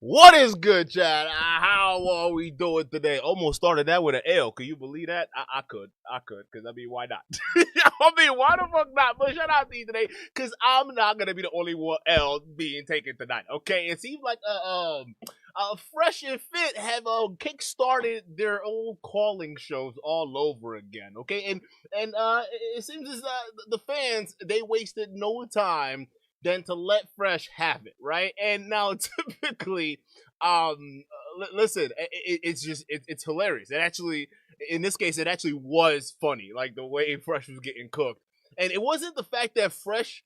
What is good, Chad? How are we doing today? Almost started that with an L. Can you believe that? I could, because I mean, why not? I mean, why the fuck not? But shout out to you today, because I'm not gonna be the only one L being taken tonight. Okay, it seems like Fresh and Fit have kick-started their own calling shows all over again. Okay, and it seems as the fans they wasted no time than to let Fresh have it, right? And now, typically, listen, it's hilarious. It actually, in this case, it actually was funny, like the way Fresh was getting cooked, and it wasn't the fact that Fresh,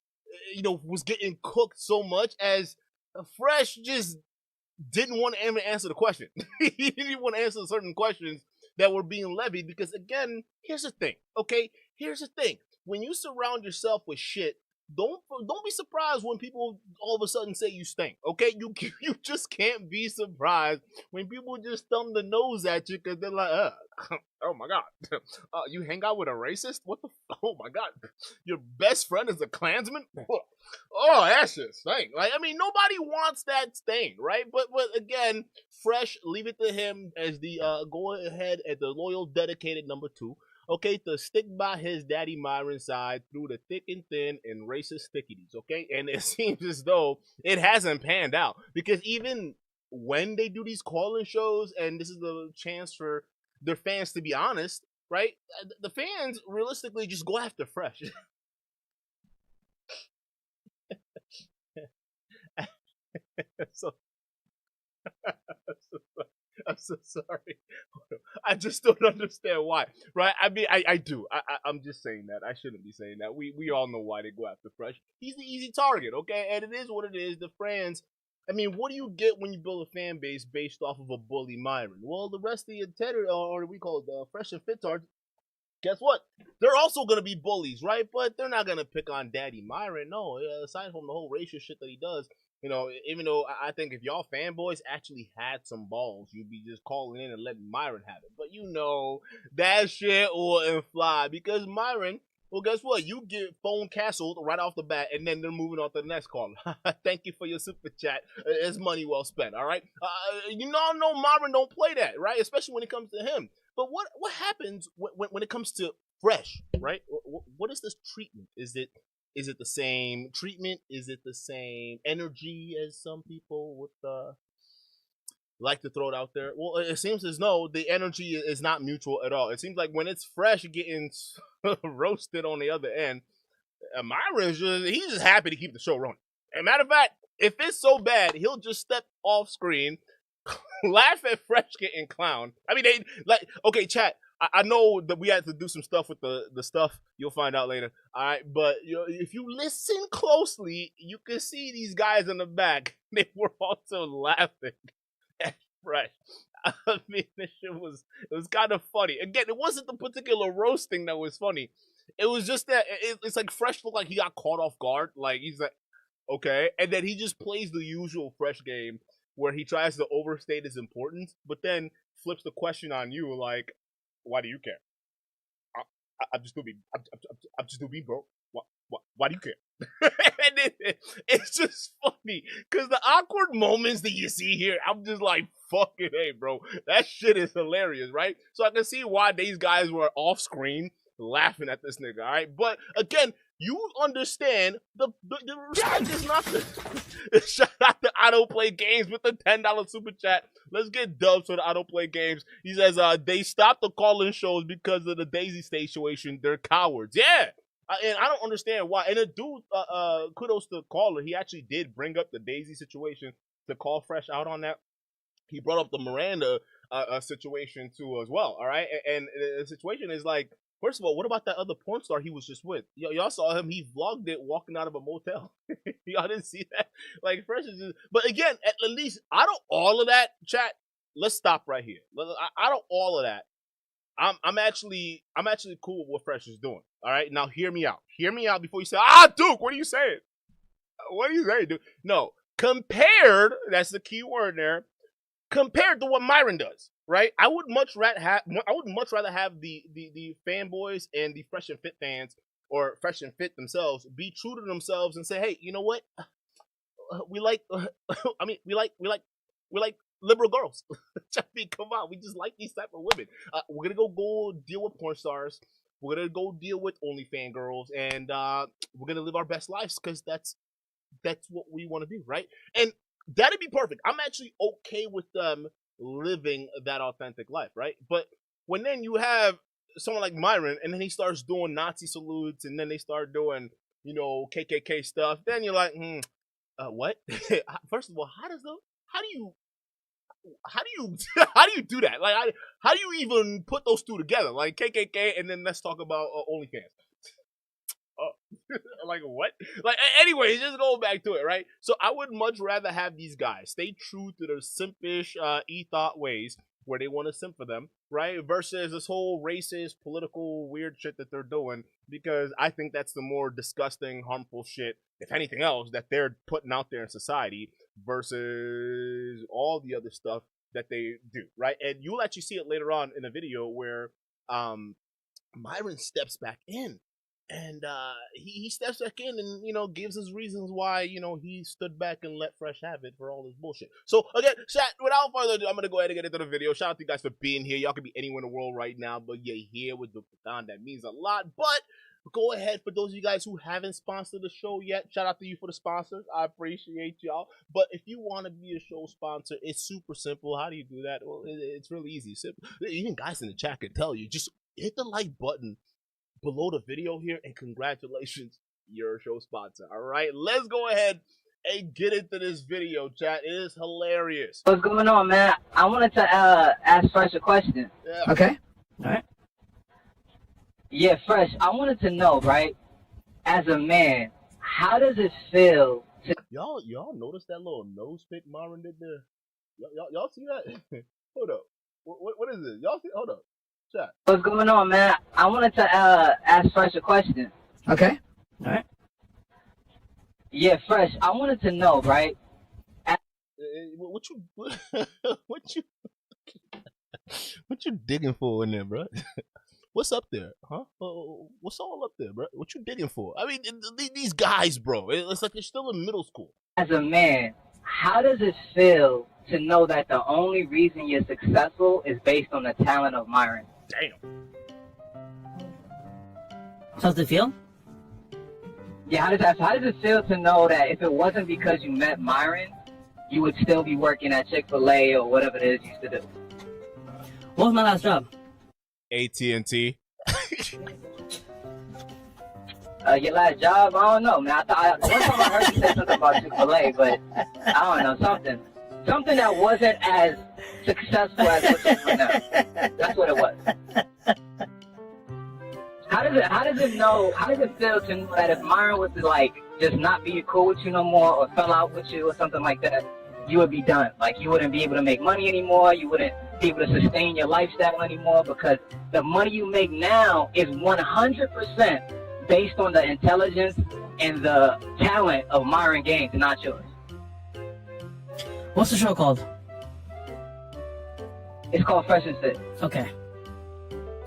was getting cooked so much as Fresh just didn't want to even answer the question. He didn't want to answer certain questions that were being levied because, again, here's the thing. Okay, here's the thing. When you surround yourself with shit, don't be surprised when people all of a sudden say you stink. Okay, you you just can't be surprised when people just thumb the nose at you because they're like, oh my god, you hang out with a racist? What the? Oh my god, your best friend is a Klansman? Oh, that's just stink. Like, I mean, nobody wants that stain, right? But again, Fresh, leave it to him as the go ahead at the loyal, dedicated number two. Okay, to stick by his daddy Myron side through the thick and thin and racist stickities. Okay, and it seems as though it hasn't panned out because even when they do these call-in shows, and this is the chance for their fans to be honest, right? The fans realistically just go after Fresh. so I'm so sorry. I just don't understand why, right? I mean, I do. I'm just saying that. I shouldn't be saying that. We all know why they go after Fresh. He's the easy target, okay? And it is what it is. The fans. I mean, what do you get when you build a fan base based off of a bully Myron? Well, the rest of the Tedder, or we call it the Fresh and Fit target, guess what? They're also gonna be bullies, right? But they're not gonna pick on Daddy Myron. No, aside from the whole racial shit that he does, even though I think if y'all fanboys actually had some balls, you'd be just calling in and letting Myron have it. But that shit wouldn't fly because Myron. Well, guess what? You get phone castled right off the bat, and then they're moving on to the next call. Thank you for your super chat. It's money well spent. All right. All know Myron don't play that, right? Especially when it comes to him. But what happens when it comes to Fresh, right? What is this treatment? Is it the same treatment? Is it the same energy as some people would like to throw it out there? Well, it seems as though the energy is not mutual at all. It seems like when it's Fresh getting roasted on the other end, Myron's he's just happy to keep the show running. As a matter of fact, if it's so bad, he'll just step off screen, laugh at Fresh getting clown. I mean, they like okay, chat. I know that we had to do some stuff with the stuff. You'll find out later. All right, but if you listen closely, you can see these guys in the back. They were also laughing at Fresh. I mean, this shit it was kind of funny. Again, it wasn't the particular roasting that was funny. It was just that it's like Fresh looked like he got caught off guard. Like he's like, okay, and then he just plays the usual Fresh game where he tries to overstate his importance, but then flips the question on you like, "Why do you care? I'm just gonna be, I'm just gonna be broke. Why do you care?" And it's just funny because the awkward moments that you see here, I'm just like, "Fucking hey, bro, that shit is hilarious, right?" So I can see why these guys were off screen laughing at this nigga, all right? But again, you understand the respect is not the shout out to Auto Play Games with the $10 super chat. Let's get dubs for the Auto Play Games. He says they stopped the call-in shows because of the Daisy situation. They're cowards. Yeah. And I don't understand why. And a dude, kudos to the caller. He actually did bring up the Daisy situation to call Fresh out on that. He brought up the Miranda situation too as well. All right, and the situation is like, first of all, what about that other porn star he was just with? Y'all saw him. He vlogged it walking out of a motel. Y'all didn't see that? Like Fresh is just. But again, at least out of all of that, chat. Let's stop right here. Out of all of that, I'm actually cool with what Fresh is doing. All right, now hear me out. Hear me out before you say, Duke, what are you saying? What are you saying, dude? No, compared. That's the key word there compared to what Myron does, right? I would much rather have the fanboys and the Fresh and Fit fans or Fresh and Fit themselves be true to themselves and say, hey, you know what? We like, I mean, we like We're like liberal girls. I mean, come on, we just like these type of women. We're gonna go deal with porn stars. We're gonna go deal with OnlyFans girls, and we're gonna live our best lives because that's what we want to do, right? And that'd be perfect. I'm actually okay with them living that authentic life, right? But when then you have someone like Myron, and then he starts doing Nazi salutes, and then they start doing, KKK stuff, then you're like, what? First of all, how do you how do you how do you do that? Like, how do you even put those two together? Like KKK, and then let's talk about OnlyFans. Like what? Like anyway, just going back to it, right? So I would much rather have these guys stay true to their simpish ethos ways where they want to simp for them, right? Versus this whole racist, political, weird shit that they're doing, because I think that's the more disgusting, harmful shit, if anything else, that they're putting out there in society versus all the other stuff that they do, right? And you'll actually see it later on in a video where Myron steps back in, and he steps back in and gives us reasons why he stood back and let Fresh have it for all this bullshit. So again, chat, without further ado, I'm gonna go ahead and get into the video. Shout out to you guys for being here. Y'all could be anywhere in the world right now, but you're here with Dukendon. That means a lot. But go ahead, for those of you guys who haven't sponsored the show yet, shout out to you for the sponsors. I appreciate y'all. But if you want to be a show sponsor, it's super simple. How do you do that? Well, it's really easy. Simple. Even guys in the chat can tell you. Just hit the like button below the video here, and congratulations, you're a show sponsor. All right, let's go ahead and get into this video, chat. It is hilarious. What's going on, man? I wanted to ask Fresh a question. Yeah. Okay. All right. Yeah, Fresh, I wanted to know, right, as a man, how does it feel to... Y'all notice that little nose pick Myron did there? Y'all see that? Hold up. What is this? Y'all see? Hold up. Chat. What's going on, man? I wanted to ask Fresh a question. Okay. All right. Yeah, Fresh, I wanted to know, right? What you digging for in there, bro? What's up there, huh? What's all up there, bro? What you digging for? I mean, these guys, bro. It's like you're still in middle school. As a man, how does it feel to know that the only reason you're successful is based on the talent of Myron? Damn. How does it feel? Yeah, how does it feel to know that if it wasn't because you met Myron, you would still be working at Chick-fil-A or whatever it is you used to do? What was my last job? AT&T. Your last job? I don't know, man. One time I heard you say something about Chick-fil-A, but I don't know, something that wasn't as successful as what you're doing now. That's what it was. How does it feel to know that if Myron was to like just not be cool with you no more, or fell out with you or something like that, you would be done? Like, you wouldn't be able to make money anymore, you wouldn't be able to sustain your lifestyle anymore, because the money you make now is 100% based on the intelligence and the talent of Myron Gaines, and not yours. What's the show called? It's called Fresh and Fit. Okay.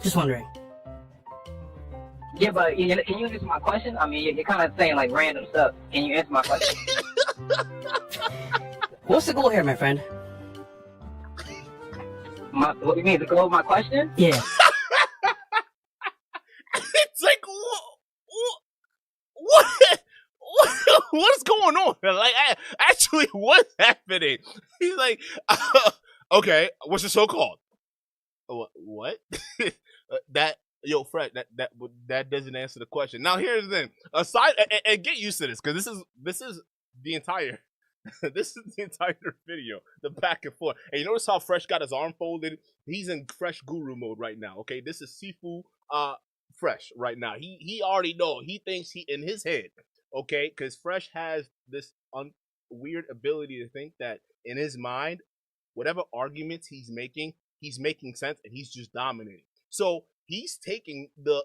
Just wondering. Yeah, but can you answer my question? I mean, you're kind of saying like random stuff. Can you answer my question? What's the goal here, my friend? What do you mean, the goal of my question? Yeah. It's like, what is going on? Like, actually, what's happening? He's like, okay, what's the show called? What? Fred, that doesn't answer the question. Now, here's the thing. Aside, and get used to this, because this is the entire this is the entire video, the back and forth. And you notice how Fresh got his arm folded? He's in Fresh guru mode right now. Okay, this is Sifu Fresh right now. He already know. He thinks he in his head. Okay, because Fresh has this weird ability to think that in his mind, whatever arguments he's making sense, and he's just dominating. So he's taking the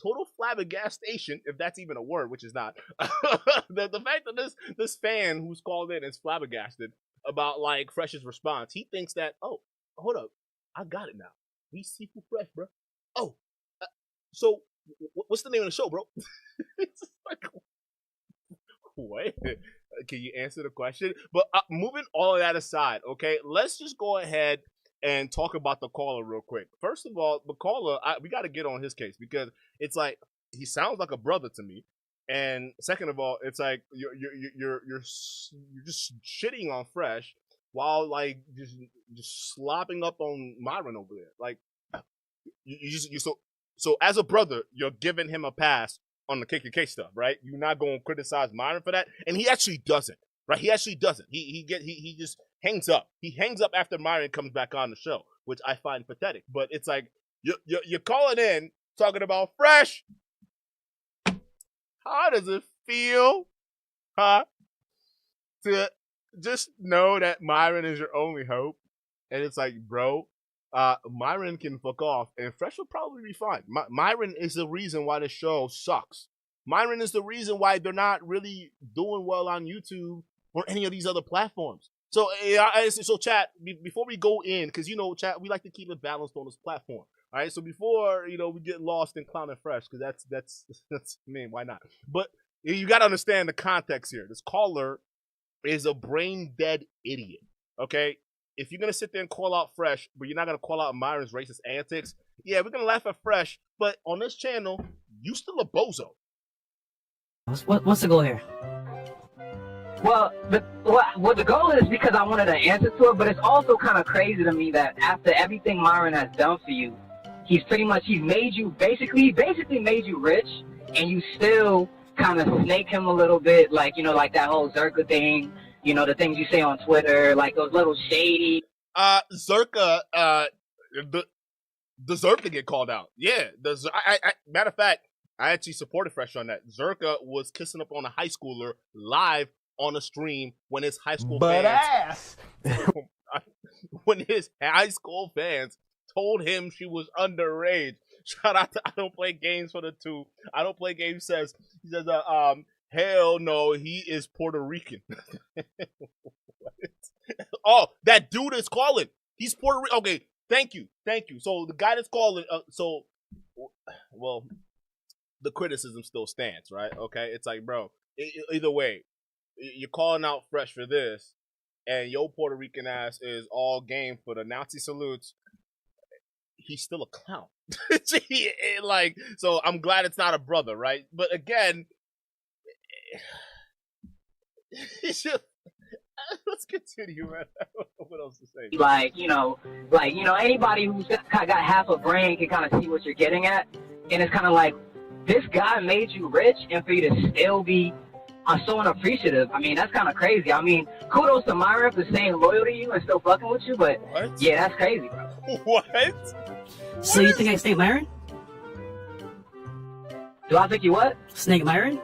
total flabbergastation, if that's even a word, which is not. the fact that this fan who's called in is flabbergasted about like Fresh's response. He thinks that, oh, hold up, I got it now. He's Sifu Fresh, bro. Oh, so what's the name of the show, bro? It's like, what? Can you answer the question? But moving all of that aside, okay, let's just go ahead and talk about the caller real quick. First of all, the caller, we got to get on his case because it's like he sounds like a brother to me. And second of all, it's like you're just shitting on Fresh while like just slopping up on Myron over there. Like you so as a brother, you're giving him a pass on the KKK stuff, right? You're not going to criticize Myron for that, and he actually doesn't, right? He actually doesn't. He just hangs up. He hangs up after Myron comes back on the show, which I find pathetic. But it's like you're calling in talking about Fresh. How does it feel, huh? To just know that Myron is your only hope, and it's like, bro, Myron can fuck off, and Fresh will probably be fine. Myron is the reason why the show sucks. Myron is the reason why they're not really doing well on YouTube or any of these other platforms. So, so chat, before we go in, because, chat, we like to keep it balanced on this platform. All right, so before, we get lost in Clown and Fresh, because that's, I mean, why not? But you got to understand the context here. This caller is a brain-dead idiot, okay? If you're going to sit there and call out Fresh, but you're not going to call out Myron's racist antics, yeah, we're going to laugh at Fresh, but on this channel, you still a bozo. What's the goal here? Well, the goal is because I wanted an answer to it, but it's also kind of crazy to me that after everything Myron has done for you, he's made you, basically made you rich, and you still kind of snake him a little bit, like, like that whole Zerka thing, the things you say on Twitter, like those little shady. Zerka, deserved to get called out. Yeah, matter of fact, I actually supported Fresh on that. Zerka was kissing up on a high schooler live on a stream when his high school when his high school fans told him she was underage. Shout out to I Don't Play Games for the two. I Don't Play Games says hell no, he is Puerto Rican. Oh, that dude is calling. He's Puerto Rican. Okay, thank you. So the guy that's calling, well, the criticism still stands, right? Okay, it's like, bro, either way, you're calling out Fresh for this, and your Puerto Rican ass is all game for the Nazi salutes. He's still a clown. So I'm glad it's not a brother, right? But again, it's just, let's continue, man. I don't know what else to say. Anybody who's got half a brain can kind of see what you're getting at, and it's kind of like, this guy made you rich, and for you to still be so unappreciative, I mean, that's kind of crazy. I mean, kudos to Myron for staying loyal to you and still fucking with you, but what? Yeah, that's crazy, bro. What? So you think I snake Myron? Do I think you what? Snake Myron?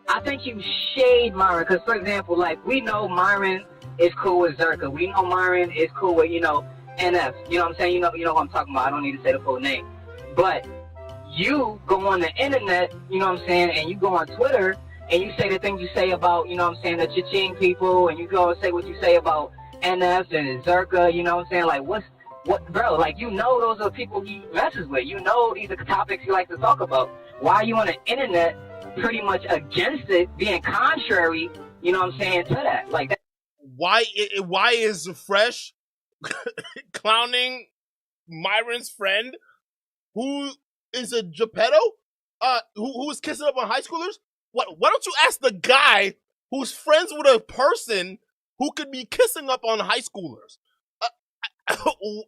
I think you shade Myron, because, for example, like, we know Myron is cool with Zerka. We know Myron is cool with, NF. You know what I'm saying? You know what I'm talking about. I don't need to say the full name. But you go on the internet, you know what I'm saying, and you go on Twitter, and you say the things you say about, you know what I'm saying, the Chechen people, and you go and say what you say about NF and Zerka, you know what I'm saying? Like, what, bro, like, those are people he messes with. These are topics he likes to talk about. Why are you on the internet pretty much against it, being contrary, you know what I'm saying, to that? Like that. Why is Fresh clowning Myron's friend who is a Geppetto? Who is kissing up on high schoolers? Why don't you ask the guy who's friends with a person who could be kissing up on high schoolers?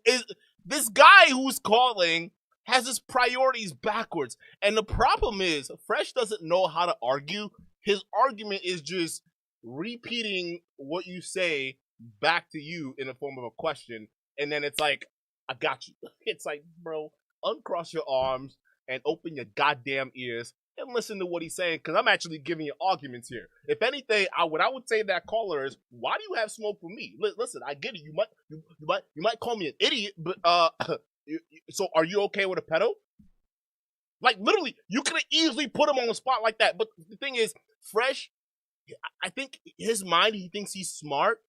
Is this guy who's calling has his priorities backwards. And the problem is, Fresh doesn't know how to argue. His argument is just repeating what you say back to you in the form of a question. And then it's like, I got you. It's like, bro, uncross your arms and open your goddamn ears and listen to what he's saying, because I'm actually giving you arguments here. If anything, what I would say to that caller is, why do you have smoke for me? Listen, I get it. You might call me an idiot, but so are you okay with a pedo? Like, literally, you could have easily put him on the spot like that. But the thing is, Fresh, I think his mind, he thinks he's smart,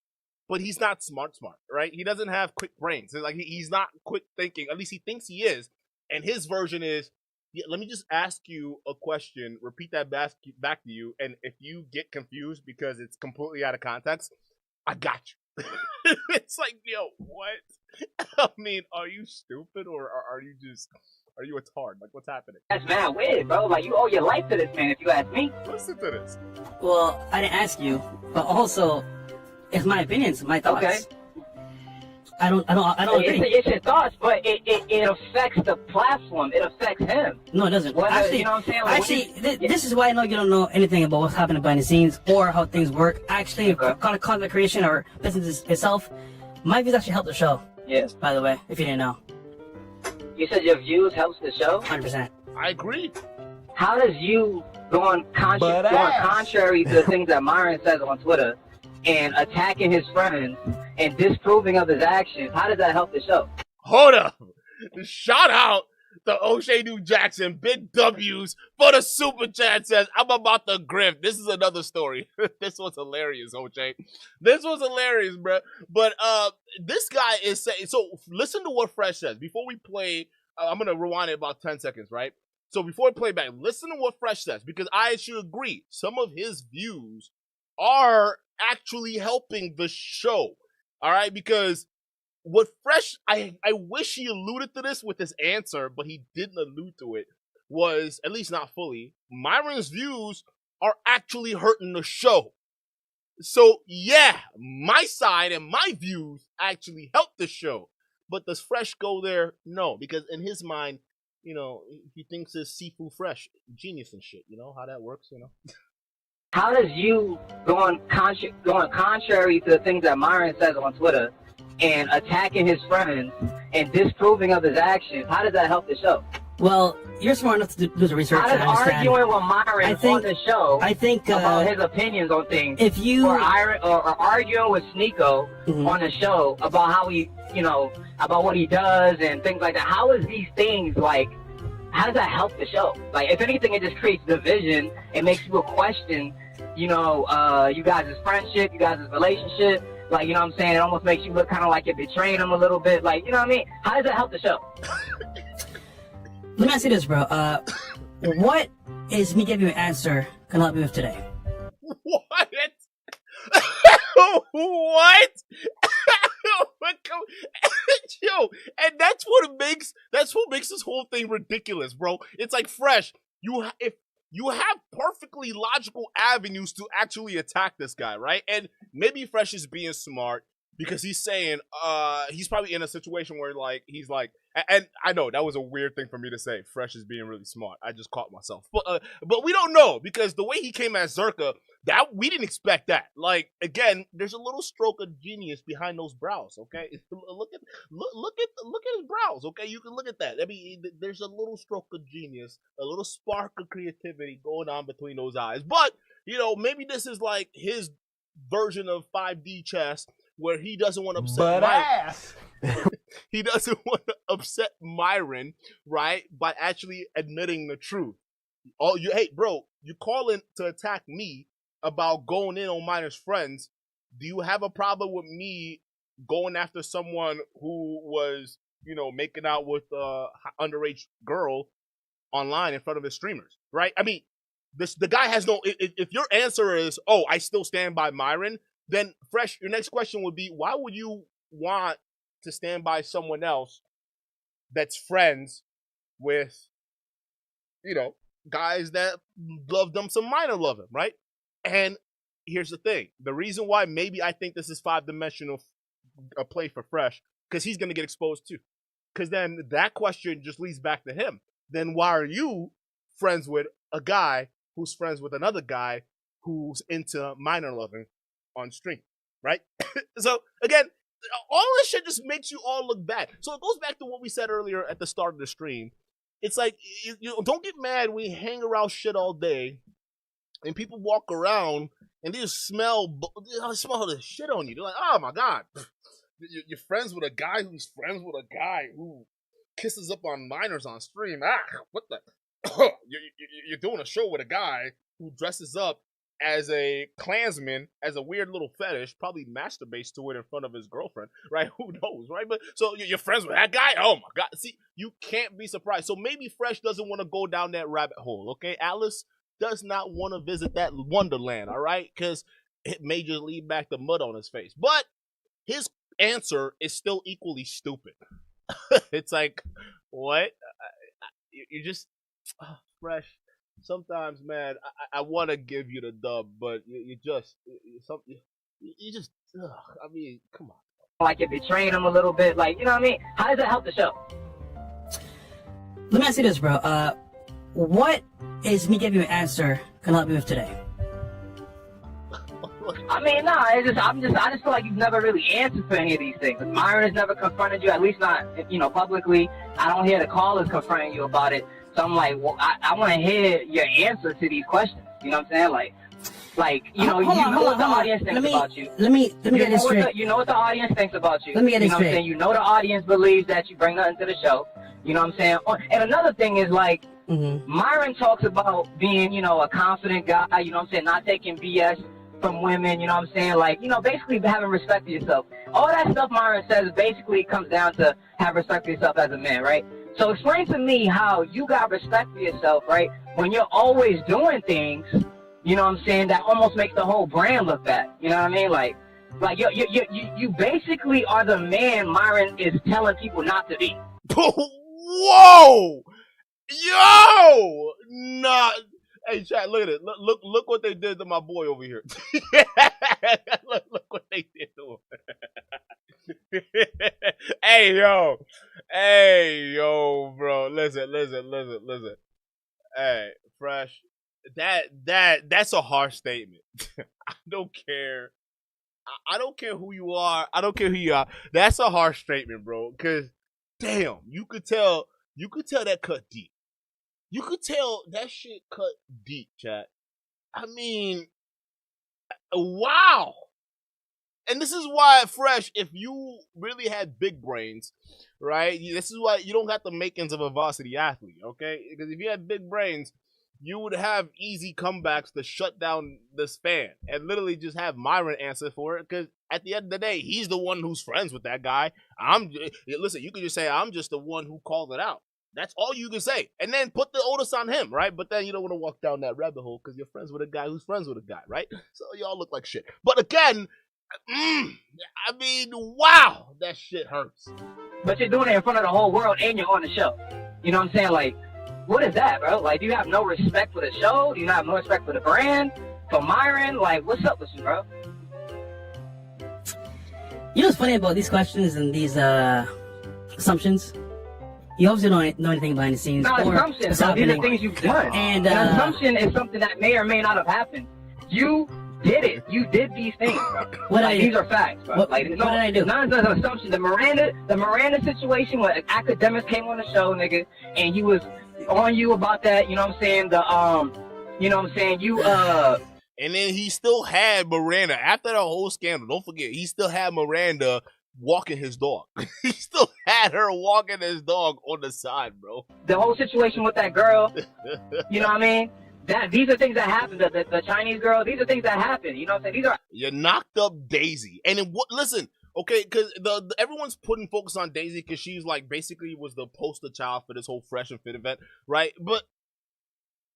but he's not smart, right? He doesn't have quick brains. Like, he's not quick thinking. At least he thinks he is. And his version is, Yeah, let me just ask you a question. Repeat that back to you, and if you get confused because it's completely out of context, I got you. It's like, yo, what? I mean, are you stupid or are you just are you a tard? Like, what's happening? That's mad weird, bro. Like, you owe your life to this man, if you ask me. Listen to this. Well, I didn't ask you, but also, it's my opinions, my thoughts. Okay. I don't agree. It's your thoughts, but it affects the platform. It affects him. No, it doesn't. Whether, Actually, you know what I'm saying? Like, this is why I know you don't know anything about what's happening behind the scenes or how things work. Actually, content creation or business itself, my views actually help the show. Yes. By the way, if you didn't know. You said your views helps the show? 100%. I agree. How does you going contrary to the things that Myron says on Twitter and attacking his friends and disproving of his actions, how does that help the show? Hold up. Shout out to O'Shea New Jackson, big W's for the super chat says, I'm about to grift. This is another story. This was hilarious, O'Shea. This was hilarious, bro. But this guy is saying, so listen to what Fresh says. Before we play, I'm going to rewind it about 10 seconds, right? So before we play back, listen to what Fresh says, because I should agree. Some of his views are actually helping the show. All right, because what Fresh, I wish he alluded to this with his answer, but he didn't allude to it, was, at least not fully, Myron's views are actually hurting the show. So, yeah, my side and my views actually help the show. But does Fresh go there? No, because in his mind, you know, he thinks it's Sifu Fresh, genius and shit, you know, how that works, you know? How does you going contrary to the things that Myron says on Twitter and attacking his friends and disproving of his actions, how does that help the show? Well, you're smart enough to do the research. How does arguing with Myron on the show about his opinions on things, if you or arguing with Sneeko on the show about how he, you know, about what he does and things like that, how is these things like? How does that help the show? Like, if anything, it just creates division. It makes people question, you know, you guys' friendship, you guys' relationship. Like, you know what I'm saying? It almost makes you look kind of like you're betraying them a little bit. Like, you know what I mean? How does that help the show? Let me ask you this, bro. What is me giving you an answer gonna help you with today? What? What? Yo, and that's what makes this whole thing ridiculous, bro. It's like, Fresh, if you have perfectly logical avenues to actually attack this guy, right? And maybe Fresh is being smart because he's saying he's probably in a situation where he's like, and I know that was a weird thing for me to say. Fresh is being really smart. I just caught myself, but we don't know, because the way he came at Zerka, that we didn't expect that. Like, again, there's a little stroke of genius behind those brows. Okay, look at his brows. Okay, you can look at that. I mean, there's a little stroke of genius, a little spark of creativity going on between those eyes. But you know, maybe this is like his version of 5D chess, where he doesn't want to upset Myron. He doesn't want to upset Myron, right? By actually admitting the truth. Hey, bro, you calling to attack me about going in on Myron's friends. Do you have a problem with me going after someone who was, you know, making out with a underage girl online in front of his streamers, right? I mean, the guy has no. If your answer is, oh, I still stand by Myron, then Fresh, your next question would be, why would you want to stand by someone else that's friends with, you know, guys that love them some minor love him, right? And here's the thing. The reason why maybe I think this is 5-dimensional play for Fresh, because he's going to get exposed too. Because then that question just leads back to him. Then why are you friends with a guy who's friends with another guy who's into minor loving on stream, right? So, again, all this shit just makes you all look bad. So it goes back to what we said earlier at the start of the stream. It's like, you don't get mad when you hang around shit all day and people walk around and they just smell the shit on you. They're like, oh my God, you're friends with a guy who's friends with a guy who kisses up on minors on stream. What the? You're doing a show with a guy who dresses up as a Klansman, as a weird little fetish, probably masturbates to it in front of his girlfriend, right? Who knows, right? But so you're friends with that guy? Oh my God. See, you can't be surprised. So maybe Fresh doesn't want to go down that rabbit hole, okay? Alice does not want to visit that wonderland, all right? Because it may just leave back the mud on his face. But his answer is still equally stupid. It's like, what? You just, Fresh. Sometimes, man, I want to give you the dub, but you just, you just, I mean, come on. Like you're betraying him a little bit, like, you know what I mean? How does that help the show? Let me ask you this, bro. What is me giving you an answer gonna help you with today? I mean, no, I just feel like you've never really answered for any of these things. Myron has never confronted you, at least not, publicly. I don't hear the callers confronting you about it. So I'm like, well, I want to hear your answer to these questions. You know what I'm saying? You know what the audience thinks about you. Let me get this straight. You know what the audience thinks about you. Let me get this straight. You know the audience believes that you bring nothing to the show. You know what I'm saying? And another thing is Myron talks about being, a confident guy. You know what I'm saying? Not taking BS from women. You know what I'm saying? Basically having respect for yourself. All that stuff Myron says basically comes down to have respect for yourself as a man, right? So explain to me how you got respect for yourself, right? When you're always doing things, you know what I'm saying, that almost makes the whole brand look bad. You know what I mean? Like you basically are the man Myron is telling people not to be. Whoa! Yo! Nah. Hey, chat, look at it. Look what they did to my boy over here. look what they did to him. Hey, yo, bro. Listen. Hey, Fresh. That's a harsh statement. I don't care. I don't care who you are. I don't care who you are. That's a harsh statement, bro. Cause damn, you could tell that cut deep. You could tell that shit cut deep, chat. I mean, wow. And this is why, Fresh, if you really had big brains, right? This is why you don't got the makings of a varsity athlete, okay? Because if you had big brains, you would have easy comebacks to shut down this fan and literally just have Myron answer for it. Because at the end of the day, he's the one who's friends with that guy. Listen, you could just say, I'm just the one who called it out. That's all you can say. And then put the onus on him, right? But then you don't want to walk down that rabbit hole because you're friends with a guy who's friends with a guy, right? So y'all look like shit. But again, I mean, wow, that shit hurts. But you're doing it in front of the whole world and you're on the show. You know what I'm saying? Like, what is that, bro? Like, do you have no respect for the show? Do you not have no respect for the brand? For Myron? Like, what's up with you, bro? You know what's funny about these questions and these assumptions? You obviously don't know anything behind the scenes. No, assumptions. So these are things you've done. And an assumption is something that may or may not have happened. You did it. You did these things, bro. These are facts, bro. What did I do? None of an assumption. The Miranda situation where academics came on the show, nigga, and he was on you about that. You know what I'm saying? You know what I'm saying? And then he still had Miranda after the whole scandal. Don't forget, he still had Miranda walking his dog. He still had her walking his dog on the side, bro. The whole situation with that girl, you know what I mean? These are things that happen. The Chinese girl, these are things that happen. You know what I'm saying? You knocked up Daisy. And listen, okay, because everyone's putting focus on Daisy because she's like basically was the poster child for this whole Fresh and Fit event, right? But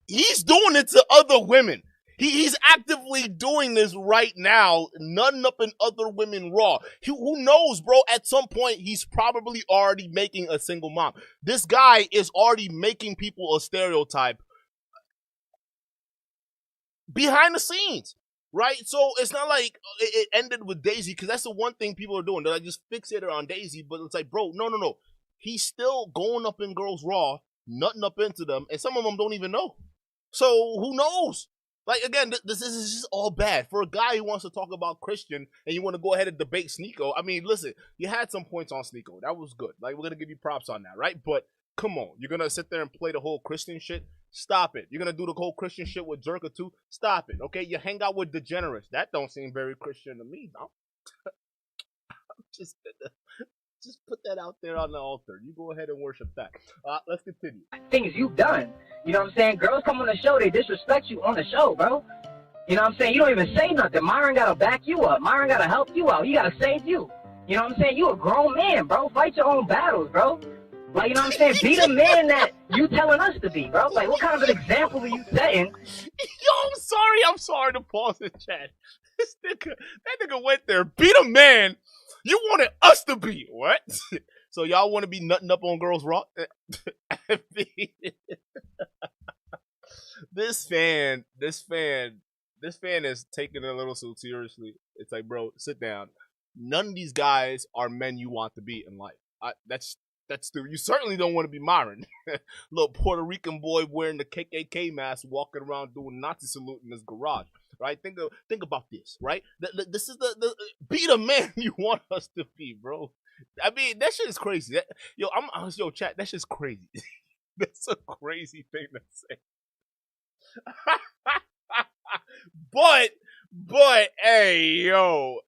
he's doing it to other women. He's actively doing this right now, nutting up in other women raw. Who knows, bro? At some point, he's probably already making a single mom. This guy is already making people a stereotype behind the scenes, right? So it's not like it ended with Daisy, because that's the one thing people are doing. They're like just fixated on Daisy, but it's like, bro, no. He's still going up in girls raw, nutting up into them, and some of them don't even know. So who knows? Like, again, this is just all bad. For a guy who wants to talk about Christian and you want to go ahead and debate Sneeko, I mean, listen, you had some points on Sneeko. That was good. Like, we're going to give you props on that, right? But come on. You're going to sit there and play the whole Christian shit? Stop it. You're going to do the whole Christian shit with Jerka too? Stop it, okay? You hang out with degenerates. That don't seem very Christian to me, no? Just put that out there on the altar. You go ahead and worship that. Let's continue. Things you've done. You know what I'm saying? Girls come on the show, they disrespect you on the show, bro. You know what I'm saying? You don't even say nothing. Myron gotta back you up. Myron gotta help you out. He gotta save you. You know what I'm saying? You a grown man, bro. Fight your own battles, bro. Like, you know what I'm saying? Be the man that you telling us to be, bro. Like, what kind of an example are you setting? Yo, I'm sorry to pause the chat. That nigga went there. Be the man you wanted us to be. What? So y'all want to be nutting up on girls raw? This fan is taking it a little so seriously. It's like, bro, sit down. None of these guys are men you want to be in life. That's you certainly don't want to be Myron. Little Puerto Rican boy wearing the KKK mask, walking around doing Nazi salute in his garage. Right? Think about this. Right? This is the be the man you want us to be, bro. I mean, that shit is crazy. Yo, chat. That shit's crazy. That's a crazy thing to say. but hey, yo,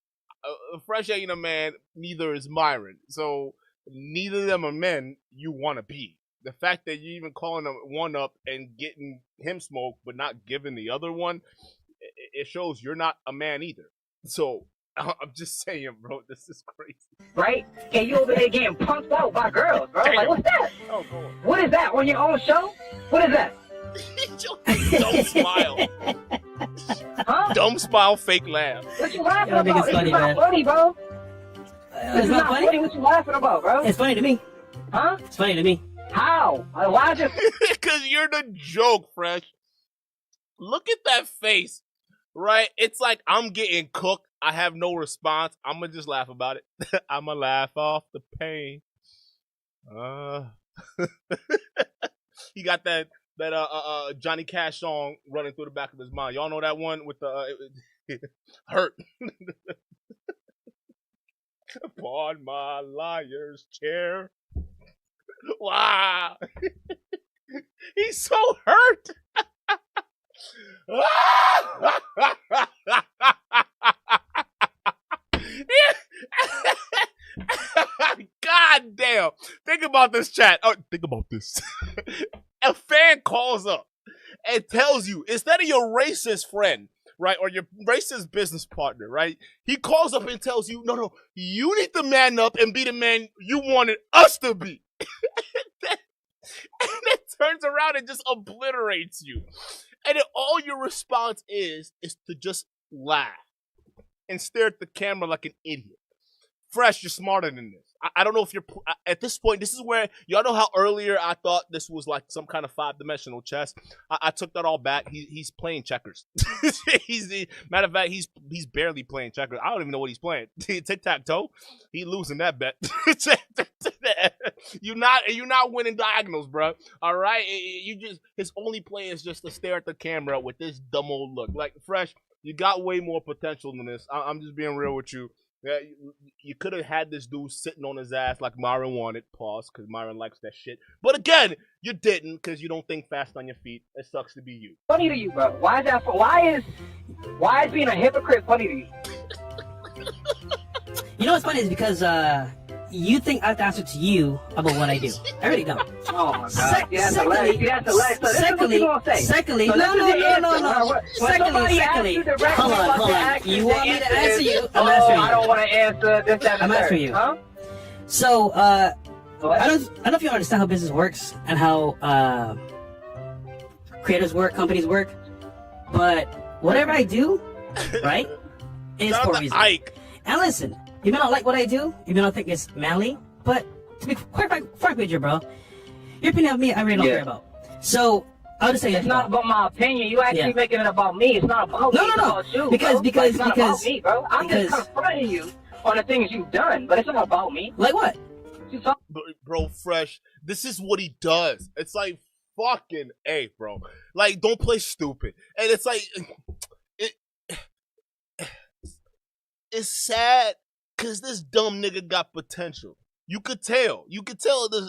Fresh ain't a man. Neither is Myron. So neither of them are men you want to be. The fact that you even calling them one up and getting him smoked, but not giving the other one, it shows you're not a man either. So I'm just saying, bro, this is crazy. Right? And you over there getting punked out by girls, bro. Like, what's that? Oh, boy. What is that? On your own show? What is that? Dumb smile. Huh? Dumb smile, fake laugh. What you laughing I think about? it's funny, not man. funny, bro. It's not funny? What you laughing about, bro? It's funny to me. Huh? It's funny to me. How? Why just... Because you're the joke, Fresh. Look at that face, right? It's like I'm getting cooked. I have no response. I'm going to just laugh about it. I'm going to laugh off the pain. He got that Johnny Cash song running through the back of his mind. Y'all know that one with the hurt. Upon my liar's chair. Wow. He's so hurt. God damn. Think about this, chat. Oh, think about this. A fan calls up and tells you, instead of your racist friend, right, or your racist business partner, right, he calls up and tells you, no, you need to man up and be the man you wanted us to be. And it turns around and just obliterates you. And then all your response is to just laugh and stare at the camera like an idiot. Fresh, you're smarter than this. I don't know if you're at this point. This is where y'all know how earlier I thought this was like some kind of 5-dimensional chess. I took that all back. He's playing checkers. Matter of fact, he's barely playing checkers. I don't even know what he's playing. Tic-tac-toe. He losing that bet. You're not winning diagonals, bro. All right, his only play is just to stare at the camera with this dumb old look. Like, Fresh, you got way more potential than this. I'm just being real with you. Yeah, you could have had this dude sitting on his ass like Myron wanted. Pause, because Myron likes that shit. But again, you didn't, because you don't think fast on your feet. It sucks to be you. Funny to you, bro. Why is that? Why is being a hypocrite funny to you? You know what's funny is because you think I have to answer to you about what I do. I really don't. Oh my God. Secondly, so secondly, no. Secondly, hold on. You want me to answer you? I'm answering you. I don't want to answer this, that, I'm answering you. Huh? So, I don't know if you understand how business works and how creators work, companies work, but whatever I do, right, is for a reason. Ike. And listen, you may not like what I do, you may not think it's manly, but to be quite frank with you, bro, your opinion of me, I really don't care about. So, I'll just say it's not about my opinion. You actually making it about me. It's not about me. It's about you, because it's not about me, bro. I'm just confronting you on the things you've done, but it's not about me. Like what? Bro, Fresh, this is what he does. It's like fucking A, bro. Like, don't play stupid. And it's like, it's sad because this dumb nigga got potential. You could tell.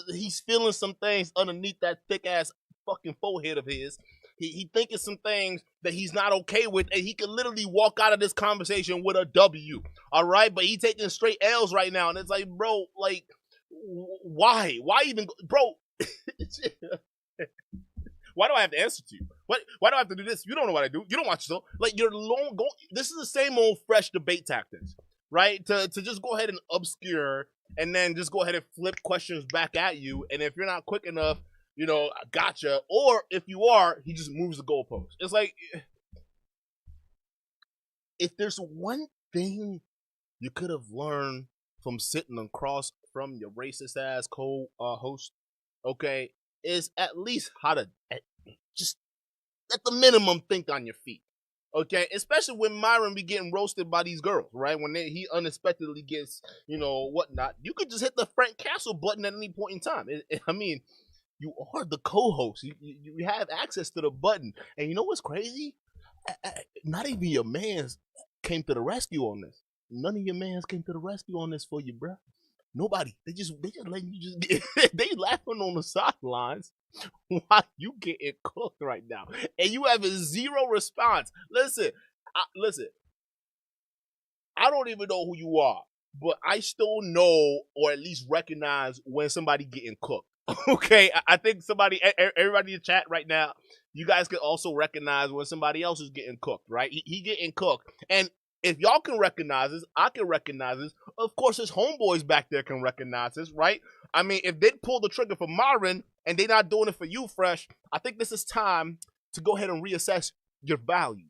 He's feeling some things underneath that thick-ass fucking forehead of his. He thinking some things that he's not okay with, and he could literally walk out of this conversation with a W, all right? But he taking straight L's right now, and it's like, bro, like, why? Why even, bro? Why do I have to answer to you? What? Why do I have to do this? You don't know what I do. You don't watch the show. Like you're long. This is the same old fresh debate tactics, right? To just go ahead and obscure, and then just go ahead and flip questions back at you. And if you're not quick enough, gotcha. Or if you are, he just moves the goalpost. It's like if there's one thing you could have learned from sitting across from your racist ass co-host, okay, is at least how to just at the minimum think on your feet, okay? Especially when Myron be getting roasted by these girls, right? When he unexpectedly gets, whatnot. You could just hit the Frank Castle button at any point in time. I mean, you are the co-host. You have access to the button. And you know what's crazy? Not even your mans came to the rescue on this. None of your mans came to the rescue on this for you, bro. Nobody. They just letting you just get. They laughing on the sidelines while you getting cooked right now, and you have a zero response. Listen. I don't even know who you are, but I still know or at least recognize when somebody getting cooked. Okay, I think everybody in the chat right now, you guys can also recognize when somebody else is getting cooked, right? He getting cooked, and if y'all can recognize this, I can recognize this. Of course, his homeboys back there can recognize this, right? I mean, if they pull the trigger for Myron and they're not doing it for you, Fresh, I think this is time to go ahead and reassess your value,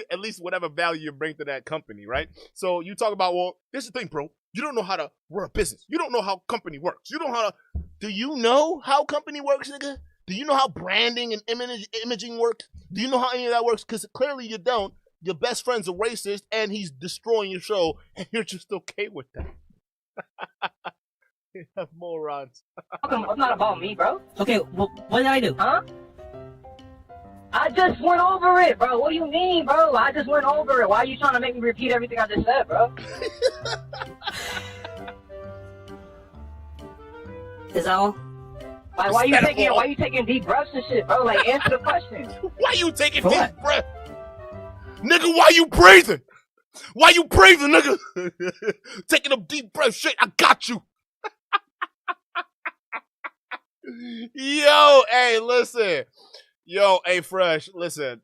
at least whatever value you bring to that company, right? So you talk about, well, this is the thing, bro. You don't know how to run a business. You don't know how company works. You don't know how to. Do you know how company works, nigga? Do you know how branding and imaging works? Do you know how any of that works? Because clearly you don't. Your best friend's a racist, and he's destroying your show, and you're just okay with that. You have morons. It's not about me, bro. Okay, well, what did I do? Huh? I just went over it, bro. What do you mean, bro? I just went over it. Why are you trying to make me repeat everything I just said, bro? Is that all? Like, why you taking deep breaths and shit, bro? Like, answer the question. Why you taking For deep what? breath? Nigga, why you breathing? Why you breathing, nigga? Taking a deep breath, shit, I got you. Yo, hey, listen. Yo, hey, Fresh, listen.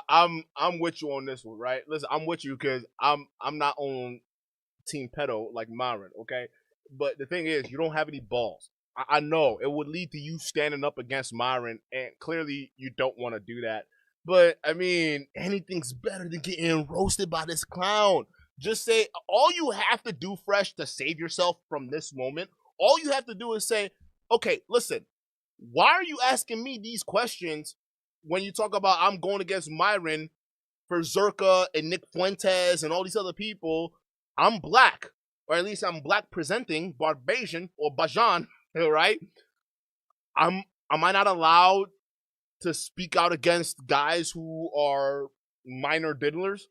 I'm with you on this one, right? Listen, I'm with you because I'm not on Team Pedo like Myron, okay? But the thing is, you don't have any balls. I know it would lead to you standing up against Myron, and clearly you don't want to do that. But, I mean, anything's better than getting roasted by this clown. Just say, all you have to do, Fresh, to save yourself from this moment, all you have to do is say, okay, listen, why are you asking me these questions when you talk about I'm going against Myron for Zerka and Nick Fuentes and all these other people? I'm black, or at least I'm black presenting, Barbasian or Bajan, right? Am I not allowed to speak out against guys who are minor diddlers?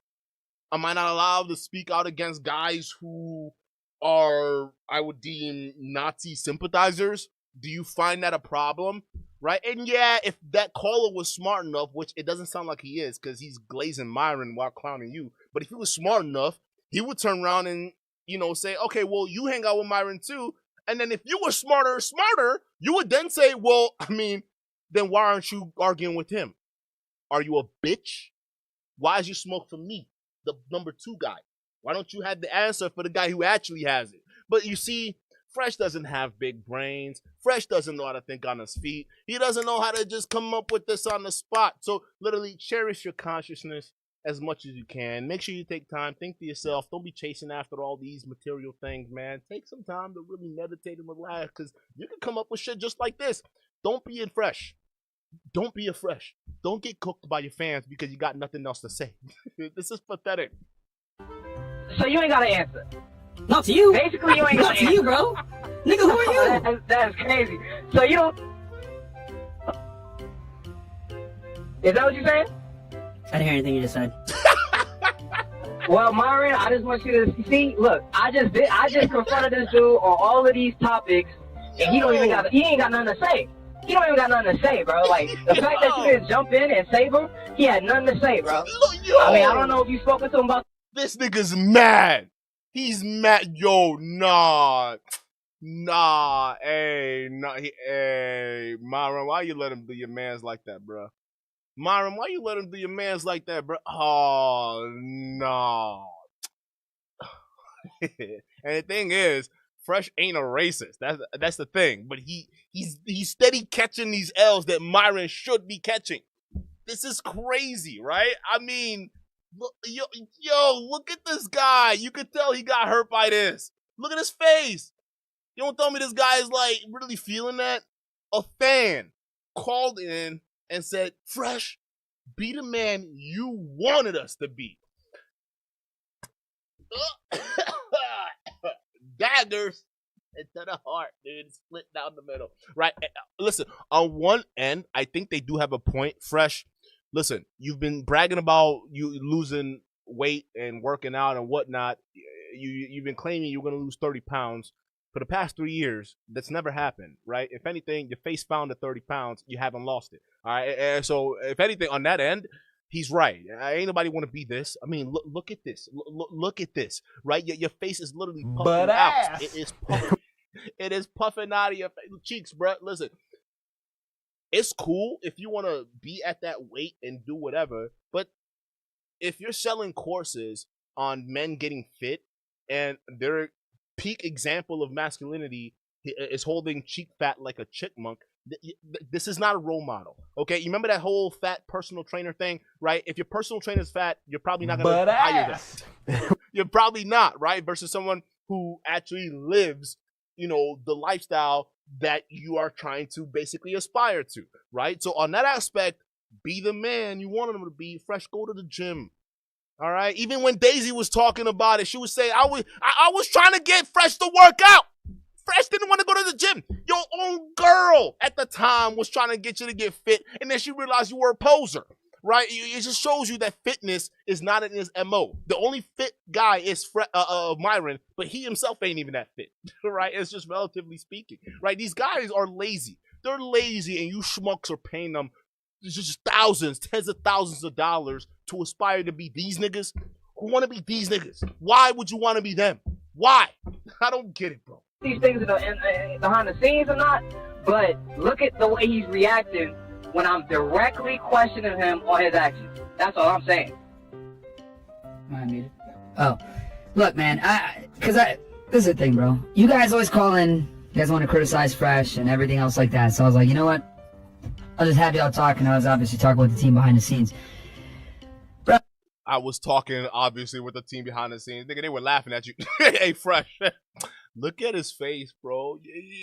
Am I not allowed to speak out against guys who are, I would deem, Nazi sympathizers? Do you find that a problem? Right? And yeah, if that caller was smart enough, which it doesn't sound like he is because he's glazing Myron while clowning you, but if he was smart enough, he would turn around and, say, okay, well, you hang out with Myron too. And then if you were smarter, you would then say, well, I mean, then why aren't you arguing with him? Are you a bitch? Why is you smoke for me, the number 2 guy? Why don't you have the answer for the guy who actually has it? But you see, Fresh doesn't have big brains. Fresh doesn't know how to think on his feet. He doesn't know how to just come up with this on the spot. So literally cherish your consciousness as much as you can. Make sure you take time. Think to yourself. Don't be chasing after all these material things, man. Take some time to really meditate and relax because you can come up with shit just like this. Don't be in Fresh. Don't be a Fresh. Don't get cooked by your fans because you got nothing else to say. This is pathetic. So you ain't got to answer. Not to you. Basically, you ain't got to answer. Not to you, bro. Nigga, who are you? That's crazy. So you don't... Is that what you're saying? I didn't hear anything you just said. Well, Myron, I just want you to see. Look, I just confronted this dude on all of these topics, and he ain't got nothing to say. He don't even got nothing to say, bro. Like the fact that you didn't jump in and save him, he had nothing to say, bro. I mean, I don't know if you spoken to him about. This nigga's mad. He's mad. Yo, nah, hey, Myron, why you let him do your mans like that, bro? Myron, why you let him do your mans like that, bro? Oh no. And the thing is, Fresh ain't a racist. That's the thing. But he's steady catching these L's that Myron should be catching. This is crazy, right? I mean, look, look at this guy. You could tell he got hurt by this. Look at his face. You don't tell me this guy is like really feeling that? A fan called in and said, Fresh, be the man you wanted us to be. Daggers into the heart, dude. Split down the middle. Right? Listen, on one end, I think they do have a point. Fresh, listen, you've been bragging about you losing weight and working out and whatnot. You've been claiming you're going to lose 30 pounds. For the past 3 years, that's never happened, right? If anything, your face found at 30 pounds, you haven't lost it. All right? And so, if anything, on that end, he's right. Ain't nobody want to be this. I mean, look at this. Look at this, right? Your face is literally puffing out. It is puffing. It is puffing out of your cheeks, bro. Listen, it's cool if you want to be at that weight and do whatever, but if you're selling courses on men getting fit and they're peak example of masculinity is holding cheek fat like a chipmunk, this is not a role model. Okay, you remember that whole fat personal trainer thing, right? If your personal trainer is fat, you're probably not going to hire them. You're probably not, right? Versus someone who actually lives, the lifestyle that you are trying to basically aspire to, right? So on that aspect, be the man you want them to be. Fresh, go to the gym. All right. Even when Daisy was talking about it, she was saying, I was trying to get Fresh to work out. Fresh didn't want to go to the gym. Your own girl at the time was trying to get you to get fit, and then she realized you were a poser, right? It just shows you that fitness is not in his MO. The only fit guy is Myron, but he himself ain't even that fit, right? It's just relatively speaking, right? These guys are lazy. They're lazy, and you schmucks are paying them just thousands, tens of thousands of dollars to aspire to be these niggas who want to be these niggas. Why would you want to be them? Why? I don't get it, bro. These things behind the scenes or not, but look at the way he's reacting when I'm directly questioning him on his actions. That's all I'm saying. Am I muted? Oh, look, man, this is the thing, bro. You guys always call in, you guys want to criticize Fresh and everything else like that, so I was like, you know what? I'll just have y'all talking. I was obviously talking with the team behind the scenes. Bro. I was talking, obviously, with the team behind the scenes. Nigga, they were laughing at you. Hey, Fresh. Look at his face, bro.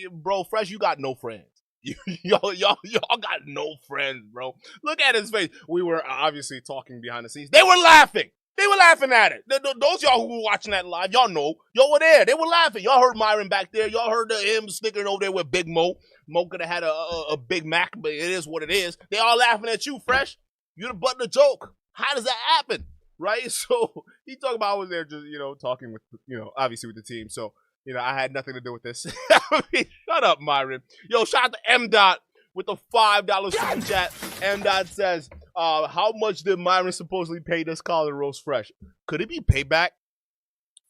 Bro, Fresh, you got no friends. Y'all got no friends, bro. Look at his face. We were obviously talking behind the scenes. They were laughing. They were laughing at it. Those y'all who were watching that live, y'all know. Y'all were there. They were laughing. Y'all heard Myron back there. Y'all heard him snickering over there with Big Mo. Mo could have had a Big Mac, but it is what it is. They all laughing at you, Fresh. You're the butt of the joke. How does that happen? Right? So he talked about I was there just, talking with, obviously with the team. So, I had nothing to do with this. I mean, shut up, Myron. Yo, shout out to M. Dot with the $5 super chat. M. Dot says, how much did Myron supposedly pay this caller roast Fresh? Could it be payback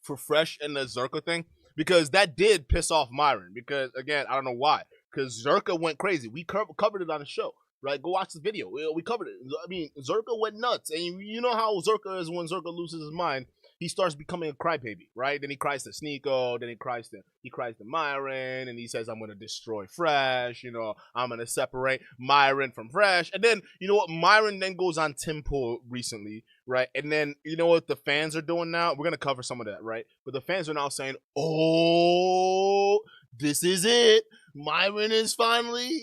for Fresh and the Zerka thing? Because that did piss off Myron. Because, again, I don't know why. Because Zerka went crazy. We covered it on the show, right? Go watch the video. We covered it. I mean, Zerka went nuts. And you know how Zerka is when Zerka loses his mind. He starts becoming a crybaby, right? Then he cries to Sneeko, then he cries to Myron, and he says, I'm going to destroy Fresh, I'm going to separate Myron from Fresh. And then, you know what? Myron then goes on Tim Pool recently, right? And then, you know what the fans are doing now? We're going to cover some of that, right? But the fans are now saying, oh, this is it. Myron is finally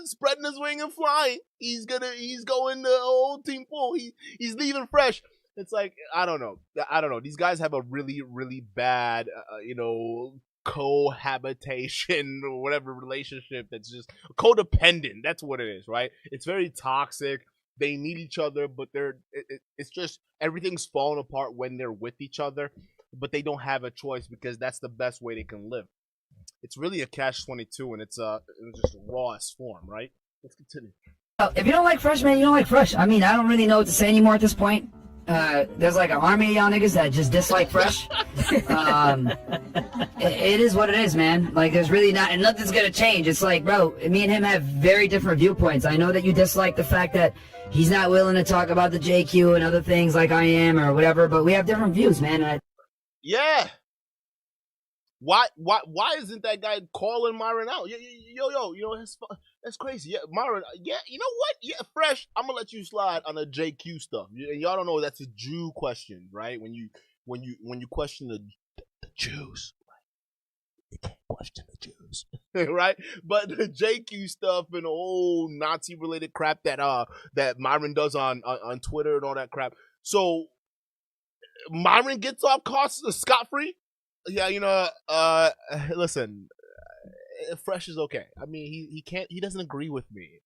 spreading his wing and flying. He's going to old Team Pool. He's leaving Fresh. It's like, I don't know. These guys have a really, really bad, cohabitation or whatever relationship that's just codependent. That's what it is, right? It's very toxic. They need each other, but it's just everything's falling apart when they're with each other, but they don't have a choice because that's the best way they can live. It's really a catch-22, and it's just rawest form, right? Let's continue. If you don't like Fresh, man, you don't like Fresh. I mean, I don't really know what to say anymore at this point. there's like an army of y'all niggas that just dislike Fresh. It is what it is, man. Like, there's really not, and nothing's gonna change. It's like, bro, me and him have very different viewpoints. I know that you dislike the fact that he's not willing to talk about the JQ and other things like I am or whatever, but we have different views, man. Yeah. Why isn't that guy calling Myron out? Yo, you know, that's crazy. Yeah, Myron, yeah, you know what? Yeah, Fresh, I'm gonna let you slide on the JQ stuff. And y'all don't know that's a Jew question, right? When you question the Jews, right? You can't question the Jews. Right? But the JQ stuff and the whole Nazi related crap that Myron does on Twitter and all that crap. So Myron gets off scot free. Yeah, you know, listen, Fresh is okay. I mean, he doesn't agree with me.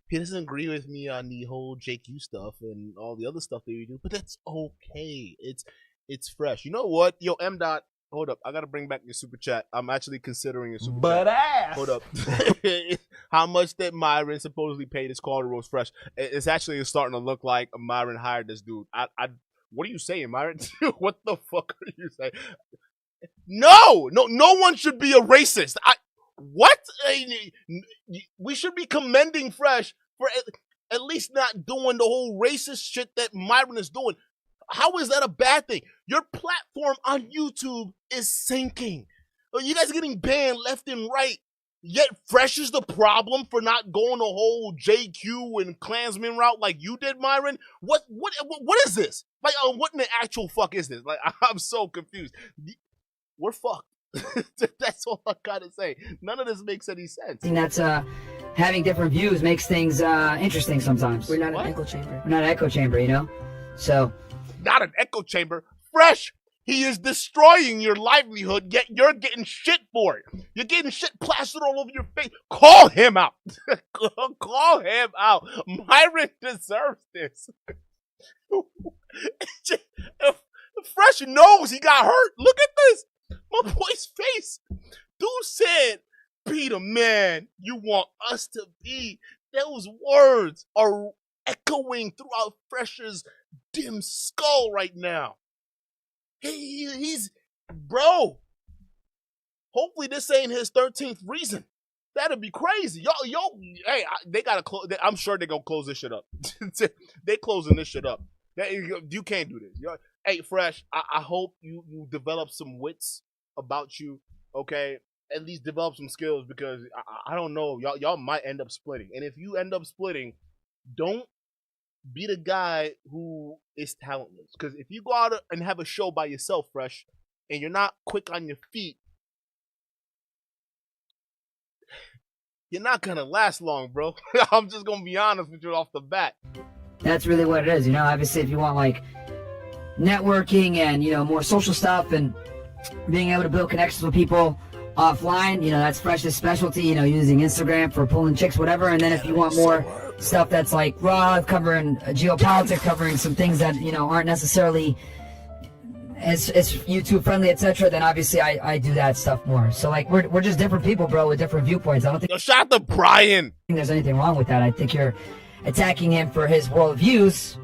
He doesn't agree with me on the whole JQ stuff and all the other stuff that we do, but that's okay. It's Fresh. You know what? Yo, M. Dot, hold up. I gotta bring back your super chat. I'm actually considering a super chat. Ass. Hold up. How much that Myron supposedly paid his call to roast Fresh? It's actually starting to look like Myron hired this dude. What are you saying, Myron? What the fuck are you saying? No one should be a racist. What? We should be commending Fresh for at least not doing the whole racist shit that Myron is doing. How is that a bad thing? Your platform on YouTube is sinking. You guys are getting banned left and right. Yet Fresh is the problem for not going the whole JQ and Klansman route like you did, Myron. What is this? Like, what in the actual fuck is this? Like, I'm so confused. We're fucked. That's all I gotta say. None of this makes any sense. And that's having different views makes things interesting sometimes. We're not an echo chamber. We're not an echo chamber, you know? So Not an echo chamber. Fresh. He is destroying your livelihood, yet you're getting shit for it. You're getting shit plastered all over your face. Call him out. Call him out. Myron deserves this. Fresh knows he got hurt. Look at this. My boy's face. Dude said, be the man you want us to be. Those words are echoing throughout Fresh's dim skull right now. He's, bro. Hopefully this ain't his 13th reason. That'd be crazy. Yo, hey, they gotta close. I'm sure they're gonna close this shit up. They closing this shit up. You can't do this. Hey, Fresh, I hope you develop some wits about you, okay? At least develop some skills, because I don't know. Y'all might end up splitting. And if you end up splitting, don't be the guy who is talentless. Because if you go out and have a show by yourself, Fresh, and you're not quick on your feet, you're not gonna last long, bro. I'm just gonna be honest with you off the bat. that's really what it is, you know? Obviously, if you want, like, networking and, you know, more social stuff and being able to build connections with people offline, you know, that's Fresh's specialty, you know, using Instagram for pulling chicks, whatever. And then if you want more stuff that's like raw, covering geopolitics, covering some things that, you know, aren't necessarily as YouTube friendly, etc., then obviously I do that stuff more. So, like, we're just different people, bro, with different viewpoints. I don't think Shout out to Brian. there's anything wrong with that. I think you're attacking him for his worldviews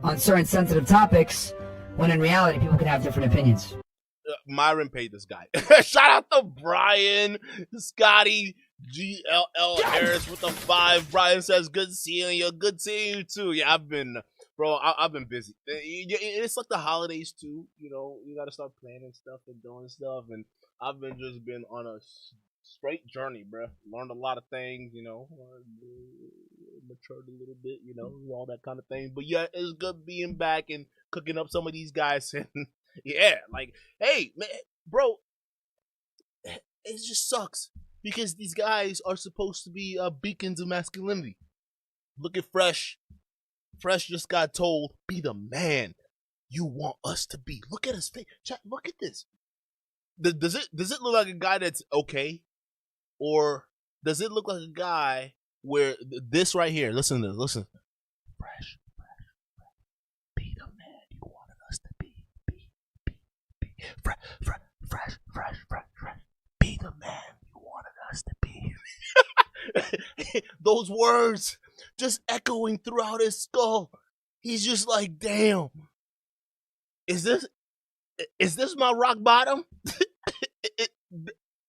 on certain sensitive topics, when in reality people can have different opinions. Myron paid this guy. Shout out to Brian, Scotty, GLL Harris with the 5. Brian says, good seeing you. Good seeing you too. Yeah, I've been busy. It's like the holidays too. You know, you got to start planning stuff and doing stuff. And I've been on a straight journey, bro. Learned a lot of things, you know. Matured a little bit, you know, all that kind of thing. But yeah, it's good being back and cooking up some of these guys. And yeah, like, hey, man, bro, it just sucks because these guys are supposed to be beacons of masculinity. Look at Fresh. Fresh just got told, be the man you want us to be. Look at his face. Chat, look at this. Does it look like a guy that's okay? Or does it look like a guy where this right here, listen to this, listen. Fresh. Be the man you wanted us to be. Fresh. Be the man you wanted us to be. Those words just echoing throughout his skull. He's just like, damn, is this my rock bottom?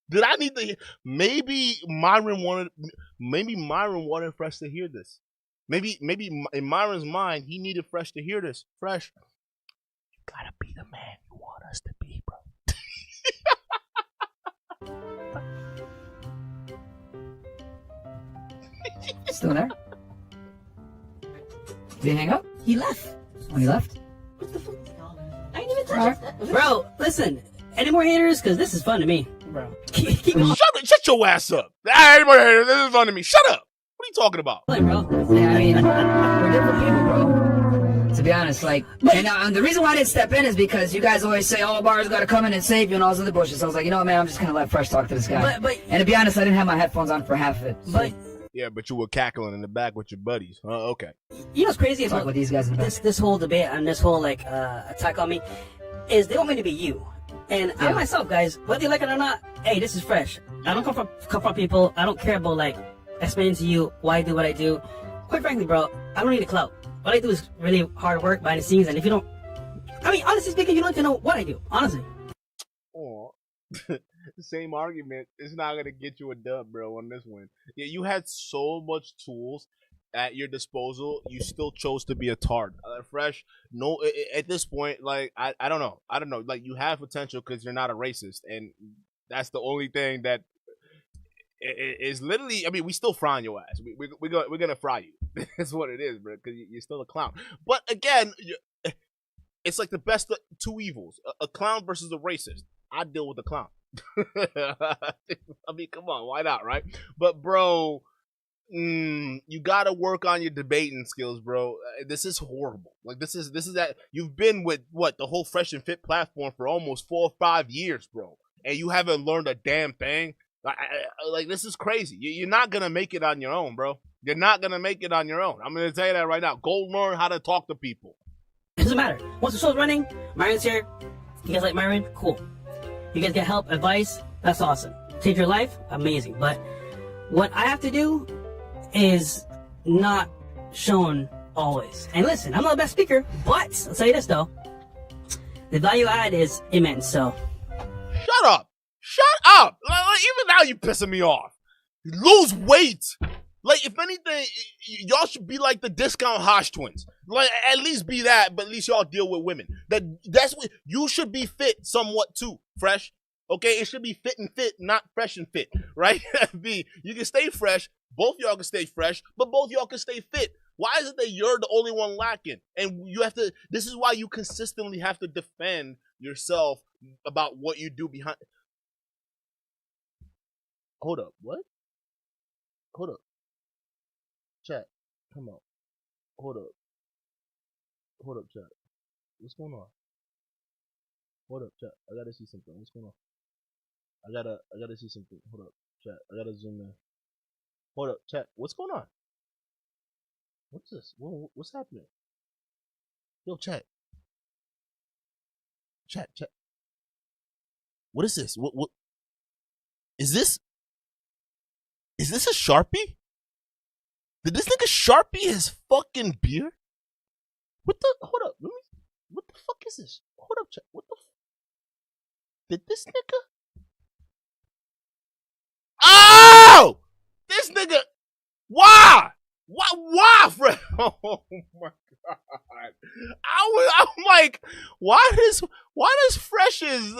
Did I need to? Maybe Myron wanted Fresh to hear this. Maybe in Myron's mind, he needed Fresh to hear this. Fresh, you gotta be the man you want us to be, bro. Still there? Did he hang up? He left. When he left? I ain't even touch it. Bro, listen. Any more haters? Because this is fun to me. Bro. Keep going. Shut your ass up. This is fun to me. Shut up. What are you talking about? Bro. Yeah, I mean, we're different people, bro. To be honest, like, and the reason why I didn't step in is because you guys always say, oh, Bar's gotta come in and save you and all those other bullshit. So I was like, you know what, man, I'm just gonna let Fresh talk to this guy. And to be honest, I didn't have my headphones on for half of it. So. Yeah, but you were cackling in the back with your buddies. Okay. You know what's crazy Talk about with these guys in the back. this whole debate and this whole like attack on me is they want me to be you. And I myself, guys, whether you like it or not, hey, this is Fresh. I don't confront people. I don't care about like explaining to you why I do what I do. Quite frankly, bro, I don't need a clout. What I do is really hard work behind the scenes, and if you don't, I mean, honestly speaking, you don't even know what I do. Honestly. Oh. The same argument is not gonna get you a dub, bro, on this one. Yeah, you had so much tools at your disposal, you still chose to be a tard. Fresh, no, at this point, like I don't know, like you have potential because you're not a racist, and that's the only thing that is literally. I mean, we still frying your ass. We're gonna fry you. That's what it is, bro, because you're still a clown. But again, it's like the best of two evils: a clown versus a racist. I deal with the clown. I mean, come on, why not, right? But bro, you gotta work on your debating skills, bro. This is horrible. Like this is that you've been with what the whole Fresh and Fit platform for almost 4 or 5 years, bro, and you haven't learned a damn thing. Like this is crazy. You're not gonna make it on your own, bro. You're not gonna make it on your own. I'm gonna tell you that right now. Go learn how to talk to people. It doesn't matter. Once the show's running, Myron's here. You guys like Myron? Cool. You guys get help, advice, that's awesome. Change your life, amazing. But what I have to do is not shown always. And listen, I'm not the best speaker, but I'll tell you this though. The value add is immense, so. Shut up! Shut up! Even now you pissing me off. Lose weight! Like, if anything, y'all should be like the discount Hosh twins. Like, at least be that, but at least y'all deal with women. That's what you should be fit somewhat too, Fresh. Okay, it should be fit and fit, not fresh and fit, right? You can stay fresh, both y'all can stay fresh, but both y'all can stay fit. Why is it that you're the only one lacking? And you have to, this is why you consistently have to defend yourself about what you do behind. Hold up, what? Hold up. Chat, come on. Hold up. Hold up, chat. What's going on? Hold up, chat. I gotta see something. What's going on? I gotta see something. Hold up, chat. I gotta zoom in. Hold up, chat. What's going on? What's this? What's happening? Yo, chat. Chat. What is this? What is this? Is this a Sharpie? Did this nigga Sharpie his fucking beard? What the? Hold up. What the fuck is this? Hold up, chat. What the? Did this nigga? Oh! This nigga. Why? Why, Fred? Oh my god! I'm like, why does Fresh's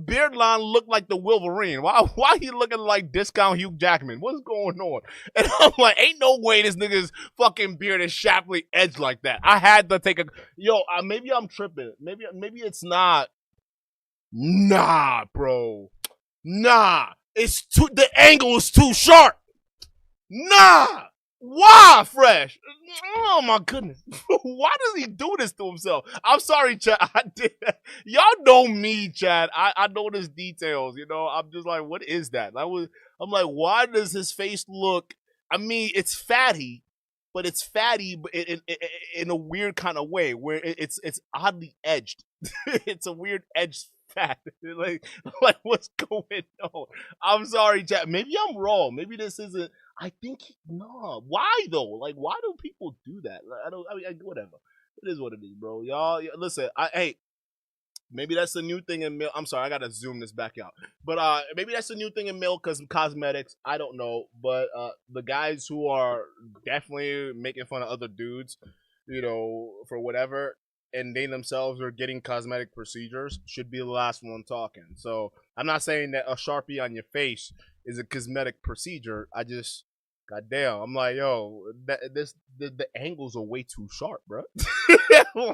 beard line look like the Wolverine? Why he looking like discount Hugh Jackman? What's going on? And I'm like, ain't no way this nigga's fucking beard is sharply edged like that. I had to take a maybe I'm tripping. Maybe it's not. Nah, bro. Nah, the angle is too sharp. Nah. Why, Fresh? Oh my goodness. Why does he do this to himself? I'm sorry, Chad. I did that. Y'all know me, Chad. I notice details, you know. I'm just like, what is that? I'm like, why does his face look? I mean, it's fatty, but it's fatty in a weird kind of way where it's oddly edged. It's a weird edged fat. like what's going on? I'm sorry, Chad. Maybe I'm wrong. Maybe this isn't. I think no. Why though? Like, why do people do that? I mean, whatever. It is what it is, bro. Y'all, listen. Hey, maybe that's a new thing in male. I'm sorry, I gotta zoom this back out. But maybe that's a new thing in male cosmetics. I don't know. But the guys who are definitely making fun of other dudes, for whatever, and they themselves are getting cosmetic procedures should be the last one talking. So I'm not saying that a Sharpie on your face is a cosmetic procedure. I just, goddamn, I'm like, yo, the angles are way too sharp, bro.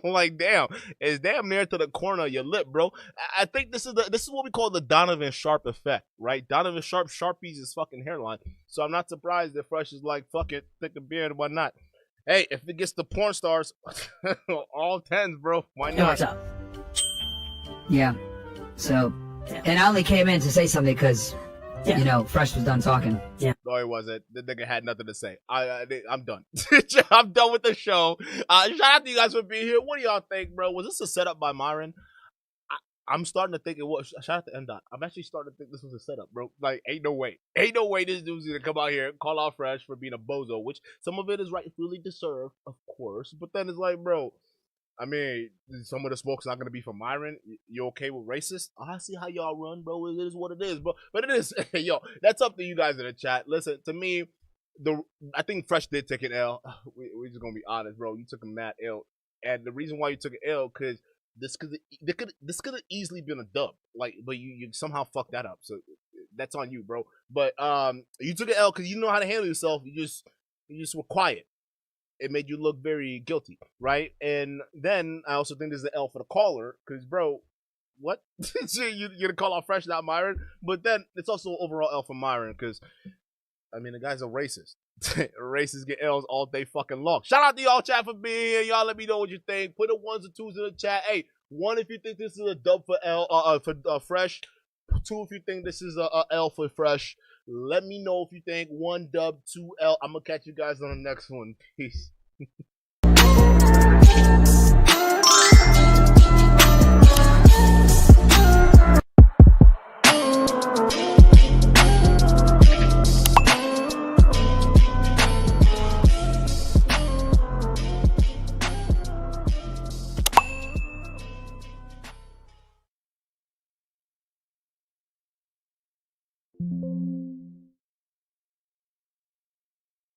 Like, damn, it's damn near to the corner of your lip, bro. I think this is what we call the Donovan Sharp effect, right? Donovan Sharp sharpies his fucking hairline. So I'm not surprised that Fresh is like, fuck it, thick a beard and whatnot. Hey, if it gets the porn stars, all 10s, bro. Why not? Hey, what's up? Yeah. So, and I only came in to say something because, Fresh was done talking. Yeah. No, it wasn't. The nigga had nothing to say. I'm done. I'm done with the show. Shout out to you guys for being here. What do y'all think, bro? Was this a setup by Myron? I'm starting to think it was. Shout out to M. Dot. I'm actually starting to think this was a setup, bro. Like, ain't no way this dude's gonna come out here and call out Fresh for being a bozo, which some of it is rightfully deserved, of course. But then it's like, bro, I mean, some of the smoke's not gonna be from Myron. You okay with racist? I see how y'all run, bro. It is what it is, but it is. Yo, that's up to you guys in the chat. Listen, to me, I think Fresh did take an L. We're just gonna be honest, bro. You took a mad L, and the reason why you took an L because this could have easily been a dub, like, but you somehow fucked that up. So that's on you, bro. But you took an L because you know how to handle yourself. You just were quiet. It made you look very guilty, right? And then I also think there's an L for the caller because, bro, what? You're gonna call out Fresh, not Myron? But then it's also an overall L for Myron because, I mean, the guy's a racist. Racists get L's all day fucking long. Shout out to y'all chat for being here. Y'all let me know what you think. Put the 1s and 2s in the chat. Hey, 1 if you think this is a dub for Fresh. 2 if you think this is a L for Fresh. Let me know if you think 1 dub, 2 L. I'm gonna catch you guys on the next one. Peace.